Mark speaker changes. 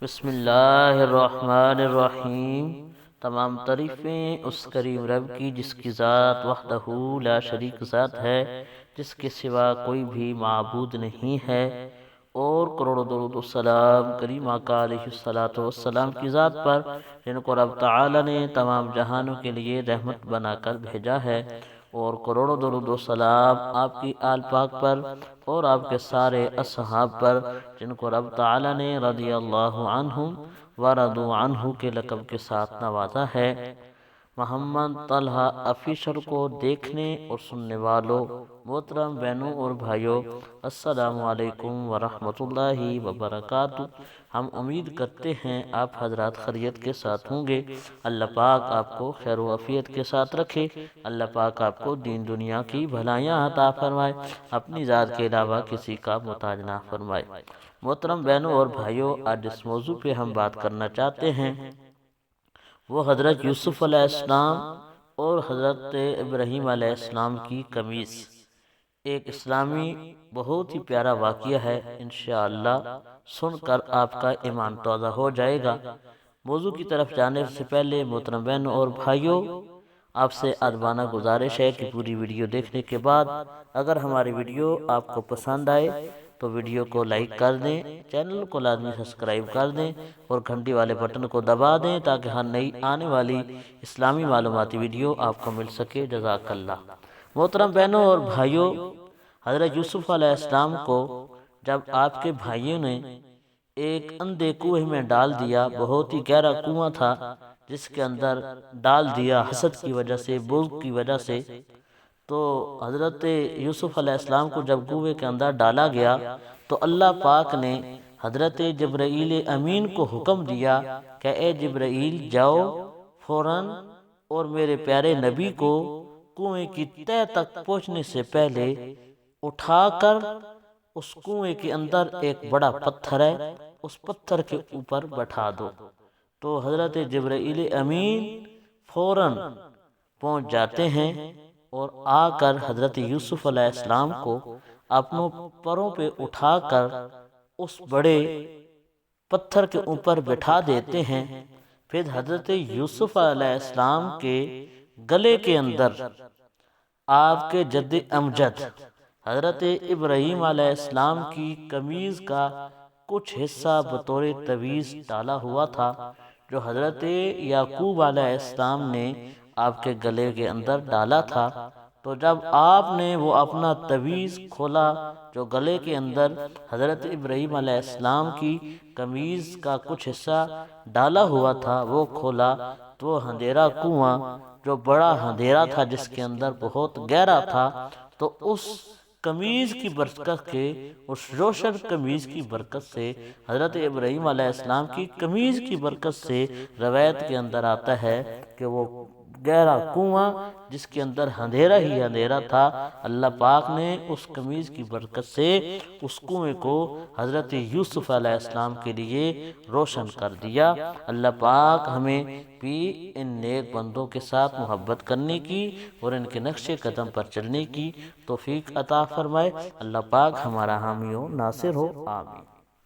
Speaker 1: بسم اللہ الرحمن الرحیم۔ تمام تعریفیں اس کریم رب کی جس کی ذات وحدہ لا شریک ذات ہے، جس کے سوا کوئی بھی معبود نہیں ہے، اور کروڑوں درود و سلام کریم آقا علیہ الصلوۃ والسلام کی ذات پر، جن کو رب تعالی نے تمام جہانوں کے لیے رحمت بنا کر بھیجا ہے، اور کروڑوں درود و سلام آپ کی آل پاک پر اور آپ کے سارے اصحاب پر، جن کو رب تعالی نے رضی اللہ عنہم ورضوا عنہ کے لقب کے ساتھ نوازا ہے۔ محمد طلحہ آفیشل کو دیکھنے اور سننے والوں، محترم بہنوں اور بھائیوں، السلام علیکم ورحمۃ اللہ وبرکاتہ۔ ہم امید کرتے ہیں آپ حضرات خیریت کے ساتھ ہوں گے۔ اللہ پاک آپ کو خیر و عافیت کے ساتھ رکھے۔ اللہ پاک آپ کو دین دنیا کی بھلائیاں عطا فرمائے، اپنی ذات کے علاوہ کسی کا محتاج نہ فرمائے۔ محترم بہنوں اور بھائیوں، آج جس موضوع پہ ہم بات کرنا چاہتے ہیں وہ حضرت یوسف علیہ السلام اور حضرت ابراہیم علیہ السلام کی قمیص۔ ایک اسلامی بہت ہی پیارا واقعہ ہے، انشاءاللہ سن کر آپ کا ایمان تازہ ہو جائے گا۔ موضوع کی طرف جانے سے پہلے محترم بہنوں اور بھائیوں، آپ سے ادبانہ گزارش ہے کہ پوری ویڈیو دیکھنے کے بعد اگر ہماری ویڈیو آپ کو پسند آئے تو ویڈیو کو لائک کر دیں، چینل کو لازمی سبسکرائب کر دیں اور گھنٹی والے بٹن کو دبا دیں تاکہ ہر نئی آنے والی اسلامی معلوماتی ویڈیو آپ کو مل سکے۔ جزاک اللہ۔ محترم بہنوں اور بھائیوں، حضرت یوسف علیہ السلام کو جب آپ کے بھائیوں نے ایک اندھے کنویں میں ڈال دیا، بہت ہی گہرا کنواں تھا جس کے اندر ڈال دیا حسد کی وجہ سے، بغض کی وجہ سے، تو حضرت یوسف علیہ السلام کو جب کنویں کے اندر ڈالا گیا تو اللہ پاک نے حضرت جبرائیل امین کو حکم دیا کہ اے جبرائیل جاؤ فوراً اور میرے پیارے نبی کو کنویں کی تہہ تک پہنچنے سے پہلے اٹھا کر اس کنویں کے اندر ایک بڑا پتھر ہے، اس پتھر کے اوپر بٹھا دو۔ تو حضرت جبرائیل امین فوراً پہنچ جاتے ہیں اور آ کر حضرت یوسف علیہ السلام کو اپنوں پروں پہ اٹھا کر اس بڑے پتھر کے اوپر بٹھا دیتے ہیں۔ پھر حضرت یوسف علیہ السلام کے گلے کے اندر آپ کے جد امجد حضرت ابراہیم علیہ السلام کی قمیض کا کچھ حصہ بطور تویز ڈالا ہوا تھا، جو حضرت یعقوب علیہ السلام نے آپ کے گلے کے اندر ڈالا تھا۔ تو جب آپ نے وہ اپنا تویز کھولا جو گلے کے اندر حضرت ابراہیم علیہ السلام کی قمیض کا کچھ حصہ ڈالا ہوا تھا، وہ کھولا تو اندھیرا کنواں جو بڑا اندھیرا تھا، جس کے اندر بہت گہرا تھا، تو اس قمیض کی برکت کے، اس روشن قمیض کی برکت سے، حضرت ابراہیم علیہ السلام کی قمیض کی برکت سے روایت کے اندر آتا ہے کہ وہ گہرا کنواں جس کے اندر اندھیرا ہی اندھیرا تھا، اللہ پاک نے اس قمیض کی برکت سے اس کنویں کو حضرت یوسف علیہ السلام کے لیے روشن کر دیا۔ اللہ پاک ہمیں بھی ان نیک بندوں کے ساتھ محبت کرنے کی اور ان کے نقش قدم پر چلنے کی توفیق عطا فرمائے۔ اللہ پاک ہمارا حامی و ناصر ہو، آمین۔